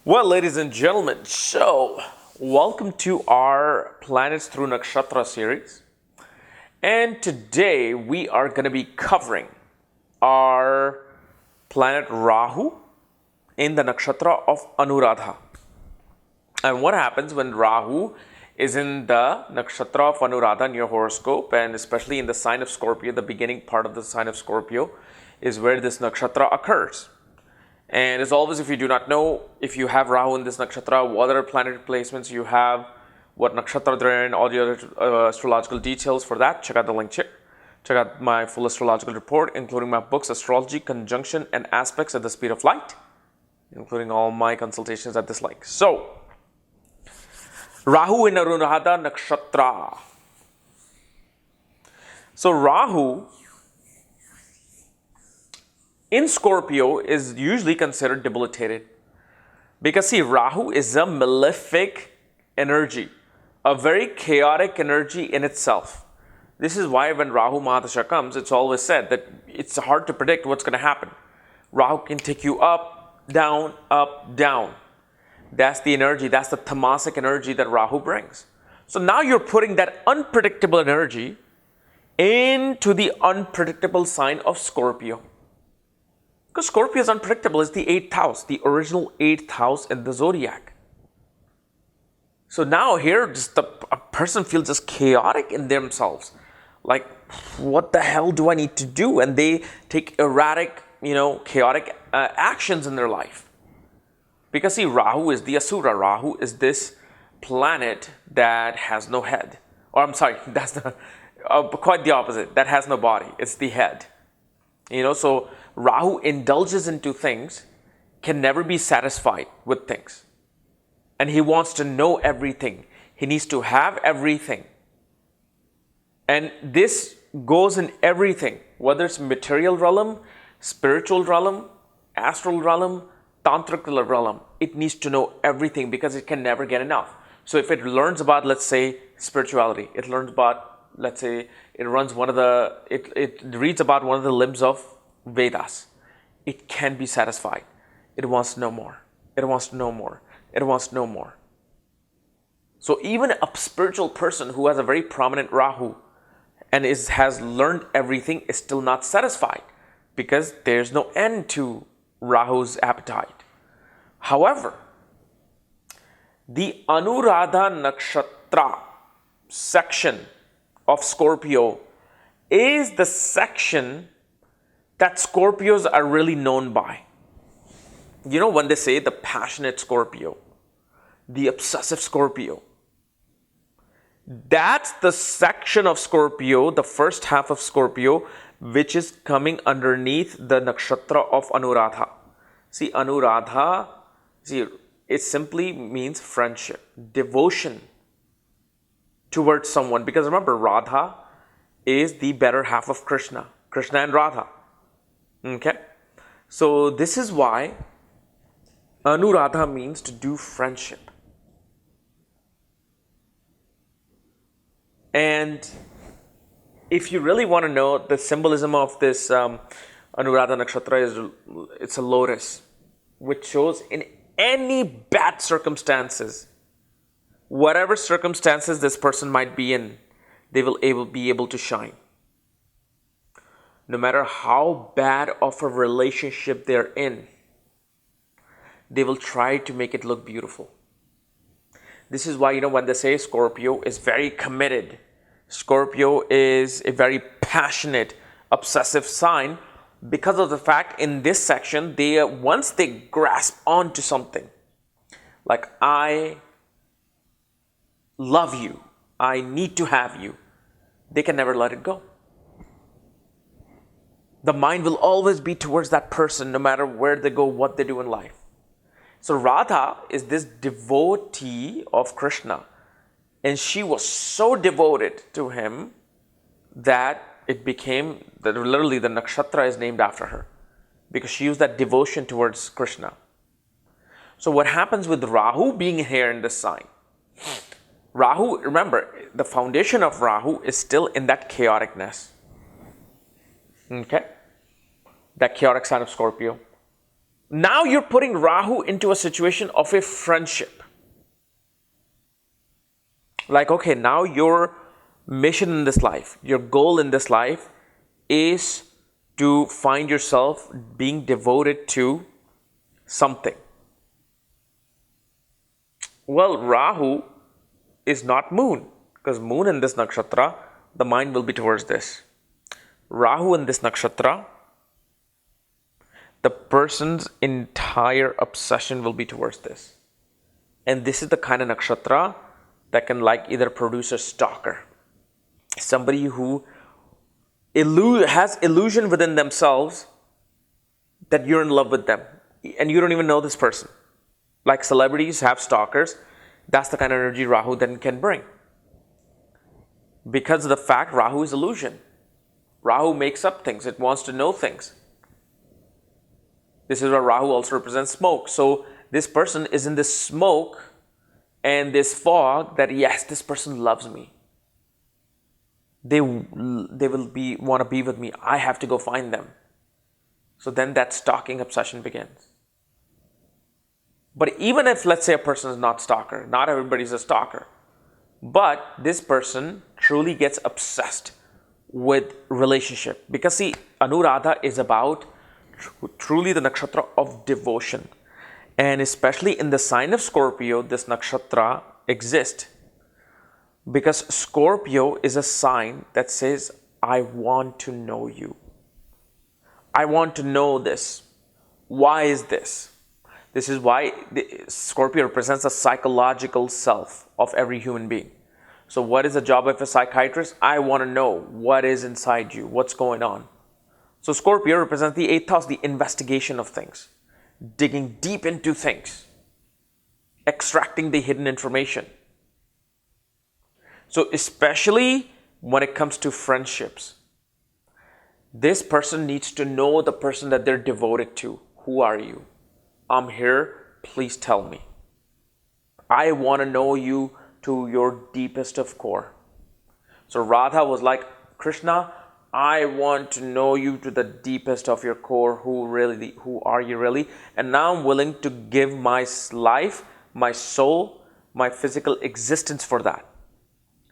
Well, ladies and gentlemen, so welcome to our Planets Through Nakshatra series. And today we are going to be covering our planet Rahu in the nakshatra of Anuradha. And what happens when Rahu is in the nakshatra of Anuradha in your horoscope, and especially in the sign of Scorpio, the beginning part of the sign of Scorpio is where this nakshatra occurs. And as always, if you do not know, if you have Rahu in this nakshatra, what other planetary placements you have, what nakshatra they're in, all the other astrological details for that, check out the link here. Check out my full astrological report, including my books, Astrology, Conjunction, and Aspects at the Speed of Light, including all my consultations at this link. So, Rahu in Anuradha Nakshatra. So, Rahu in Scorpio is usually considered debilitated. Because see, Rahu is a malefic energy, a very chaotic energy in itself. This is why when Rahu Mahadasha comes, it's always said that it's hard to predict what's going to happen. Rahu can take you up, down, up, down. That's the energy, that's the tamasic energy that Rahu brings. So now you're putting that unpredictable energy into the unpredictable sign of Scorpio. Because Scorpio is unpredictable, it's the 8th house, the original 8th house in the zodiac. So now here, just a person feels just chaotic in themselves. Like, what the hell do I need to do? And they take erratic, chaotic actions in their life. Because see, Rahu is the Asura. Rahu is this planet that has no head. Or I'm sorry, that's quite the opposite. That has no body. It's the head. So Rahu indulges into things, can never be satisfied with things. And he wants to know everything. He needs to have everything. And this goes in everything, whether it's material realm, spiritual realm, astral realm, tantric realm. It needs to know everything because it can never get enough. So if it learns about, let's say, spirituality, it learns about, let's say, it reads about one of the limbs of Vedas. It can be satisfied. It wants to know more. It wants to know more. It wants to know more. So even a spiritual person who has a very prominent Rahu and has learned everything is still not satisfied because there's no end to Rahu's appetite. However, the Anuradha Nakshatra section of Scorpio is the section that Scorpios are really known by. When they say the passionate Scorpio, the obsessive Scorpio, that's the section of Scorpio, the first half of Scorpio, which is coming underneath the nakshatra of Anuradha. See, Anuradha, it simply means friendship, devotion towards someone. Because remember, Radha is the better half of Krishna and Radha. Okay? So this is why Anuradha means to do friendship. And if you really want to know the symbolism of this Anuradha Nakshatra, it's a lotus, which shows in any bad circumstances, whatever circumstances this person might be in, they will be able to shine. No matter how bad of a relationship they're in, they will try to make it look beautiful. This is why, when they say Scorpio is very committed, Scorpio is a very passionate, obsessive sign, because of the fact in this section, once they grasp onto something, like I love you, I need to have you, they can never let it go. The mind will always be towards that person, no matter where they go, what they do in life. So Radha is this devotee of Krishna. And she was so devoted to him that it became, literally the nakshatra is named after her. Because she used that devotion towards Krishna. So what happens with Rahu being here in this sign? Rahu, remember, the foundation of Rahu is still in that chaoticness. Okay? That chaotic sign of Scorpio. Now you're putting Rahu into a situation of a friendship. Like, okay, now your mission in this life, your goal in this life is to find yourself being devoted to something. Well, Rahu is not moon, because moon in this nakshatra, the mind will be towards this. Rahu in this nakshatra, the person's entire obsession will be towards this. And this is the kind of nakshatra that can like either produce a stalker, somebody who has illusion within themselves that you're in love with them and you don't even know this person. Like celebrities have stalkers. That's the kind of energy Rahu then can bring. Because of the fact Rahu is illusion. Rahu makes up things. It wants to know things. This is where Rahu also represents smoke. So this person is in this smoke and this fog that, yes, this person loves me. They will want to be with me. I have to go find them. So then that stalking obsession begins. But even if, let's say, a person is not stalker, not everybody's a stalker, but this person truly gets obsessed with relationship. Because see, Anuradha is about truly the nakshatra of devotion. And especially in the sign of Scorpio, this nakshatra exists. Because Scorpio is a sign that says, I want to know you. I want to know this. Why is this? This is why Scorpio represents the psychological self of every human being. So what is the job of a psychiatrist? I want to know what is inside you, what's going on. So Scorpio represents the 8th house, the investigation of things, digging deep into things, extracting the hidden information. So especially when it comes to friendships, this person needs to know the person that they're devoted to. Who are you? I'm here. Please tell me. I want to know you to your deepest of core. So Radha was like, Krishna, I want to know you to the deepest of your core. Who are you really? And now I'm willing to give my life, my soul, my physical existence for that.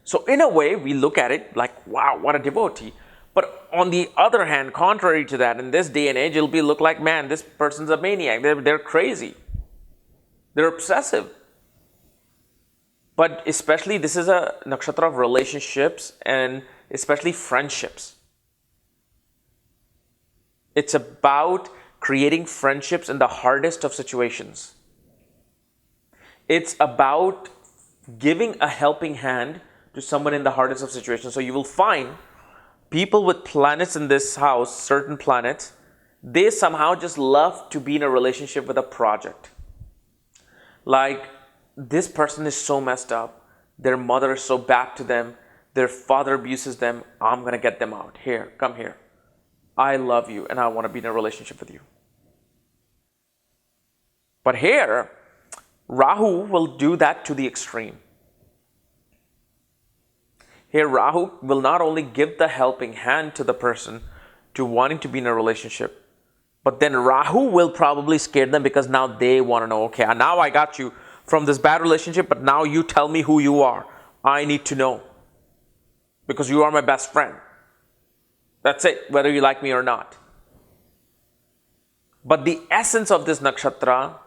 So in a way, we look at it like, wow, what a devotee. But on the other hand, contrary to that, in this day and age, it'll look like, man, this person's a maniac. They're crazy. They're obsessive. But especially, this is a nakshatra of relationships and especially friendships. It's about creating friendships in the hardest of situations. It's about giving a helping hand to someone in the hardest of situations. So you will find people with planets in this house, certain planets, they somehow just love to be in a relationship with a project. Like, this person is so messed up. Their mother is so bad to them. Their father abuses them. I'm going to get them out. Here, come here. I love you and I want to be in a relationship with you. But here, Rahu will do that to the extreme. Here, Rahu will not only give the helping hand to the person to wanting to be in a relationship, but then Rahu will probably scare them because now they want to know, okay, now I got you from this bad relationship, but now you tell me who you are. I need to know because you are my best friend. That's it, whether you like me or not. But the essence of this nakshatra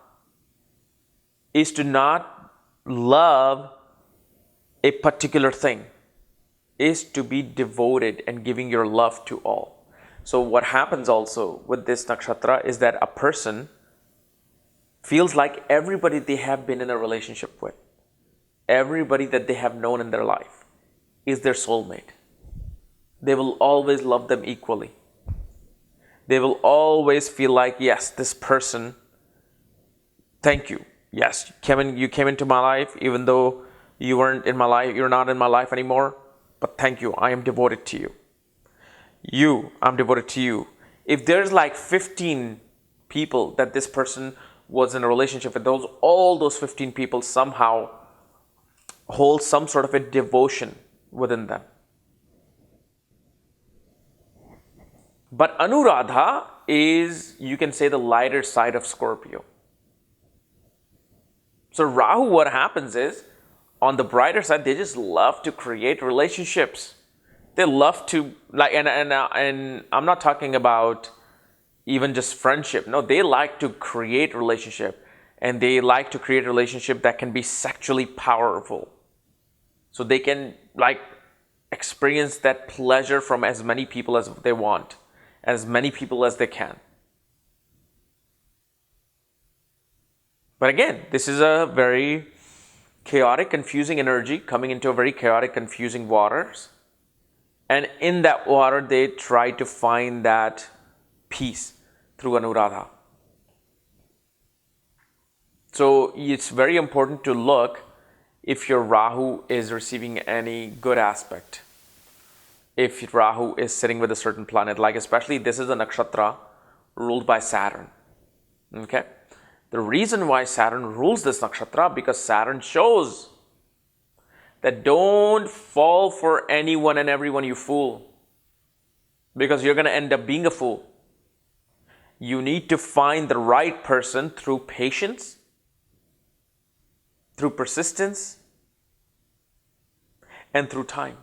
is to not love a particular thing, is to be devoted and giving your love to all. So what happens also with this nakshatra is that a person feels like everybody they have been in a relationship with, everybody that they have known in their life is their soulmate. They will always love them equally. They will always feel like, yes, this person, thank you. Yes, you came into my life, even though you weren't in my life, you're not in my life anymore, but thank you, I am devoted to you. I'm devoted to you. If there's like 15 people that this person was in a relationship with, all those 15 people somehow hold some sort of a devotion within them. But Anuradha is, you can say, the lighter side of Scorpio. So Rahu, what happens is, on the brighter side, they just love to create relationships. They love to, like, and I'm not talking about even just friendship. No, they like to create relationship, and they like to create relationship that can be sexually powerful. So they can, like, experience that pleasure from as many people as they want, as many people as they can. But again, this is a very chaotic, confusing energy coming into a very chaotic, confusing waters. And in that water, they try to find that peace through Anuradha. So it's very important to look if your Rahu is receiving any good aspect. If Rahu is sitting with a certain planet, like especially this is a nakshatra ruled by Saturn. Okay? The reason why Saturn rules this nakshatra, because Saturn shows that don't fall for anyone and everyone you fool, because you're going to end up being a fool. You need to find the right person through patience, through persistence, and through time.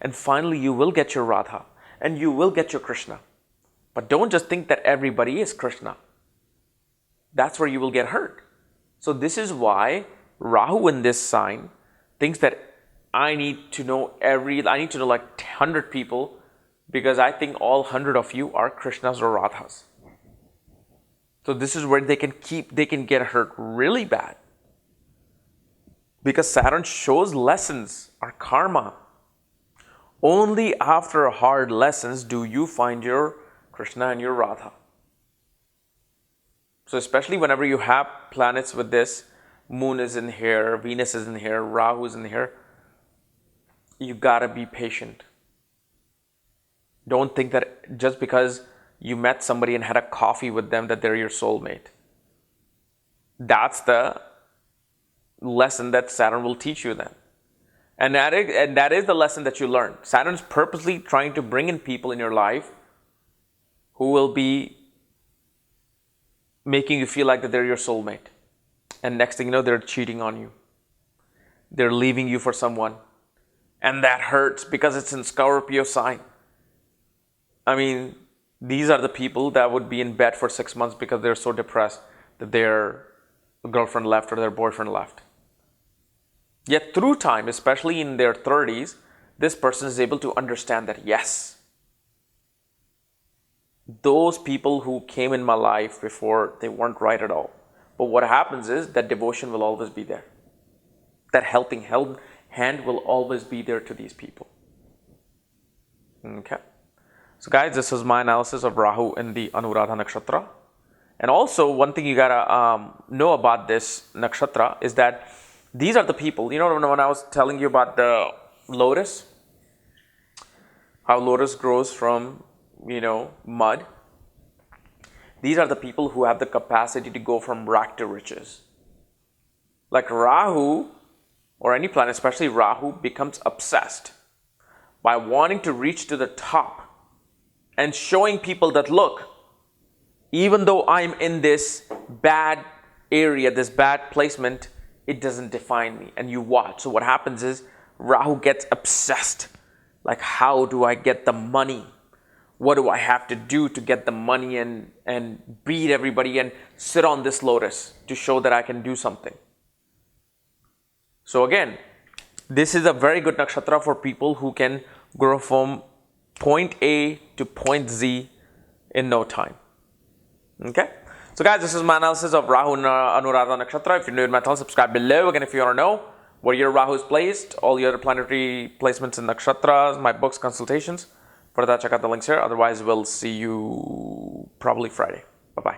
And finally, you will get your Radha and you will get your Krishna. But don't just think that everybody is Krishna. That's where you will get hurt. So this is why Rahu in this sign thinks that I need to know like 100 people, because I think all 100 of you are Krishnas or Radhas. So this is where they can get hurt really bad. Because Saturn shows lessons, or karma. Only after hard lessons do you find your Krishna and your Radha. So especially whenever you have planets with this, Moon is in here, Venus is in here, Rahu is in here, you gotta be patient. Don't think that just because you met somebody and had a coffee with them that they're your soulmate. That's the lesson that Saturn will teach you then. And that is the lesson that you learn. Saturn's purposely trying to bring in people in your life who will be making you feel like that they're your soulmate. And next thing you know, they're cheating on you. They're leaving you for someone. And that hurts because it's in Scorpio sign. I mean, these are the people that would be in bed for 6 months because they're so depressed that their girlfriend left or their boyfriend left. Yet through time, especially in their 30s, this person is able to understand that, yes, those people who came in my life before, they weren't right at all. But what happens is that devotion will always be there. That helping hand will always be there to these people. Okay. So guys, this is my analysis of Rahu in the Anuradha Nakshatra. And also, one thing you gotta know about this nakshatra is that these are the people, when I was telling you about the lotus, how lotus grows from, mud. These are the people who have the capacity to go from rag to riches. Like Rahu, or any planet, especially Rahu, becomes obsessed by wanting to reach to the top and showing people that, look, even though I'm in this bad area, this bad placement, it doesn't define me. And you watch. So what happens is Rahu gets obsessed. Like, how do I get the money? What do I have to do to get the money and beat everybody and sit on this lotus to show that I can do something? So again, this is a very good nakshatra for people who can grow from point A to point Z in no time. Okay? So guys, this is my analysis of Rahu and Anuradha Nakshatra. If you're new to my channel, subscribe below. Again, if you want to know where your Rahu is placed, all your planetary placements in nakshatras, my books, consultations. For that, check out the links here. Otherwise, we'll see you probably Friday. Bye-bye.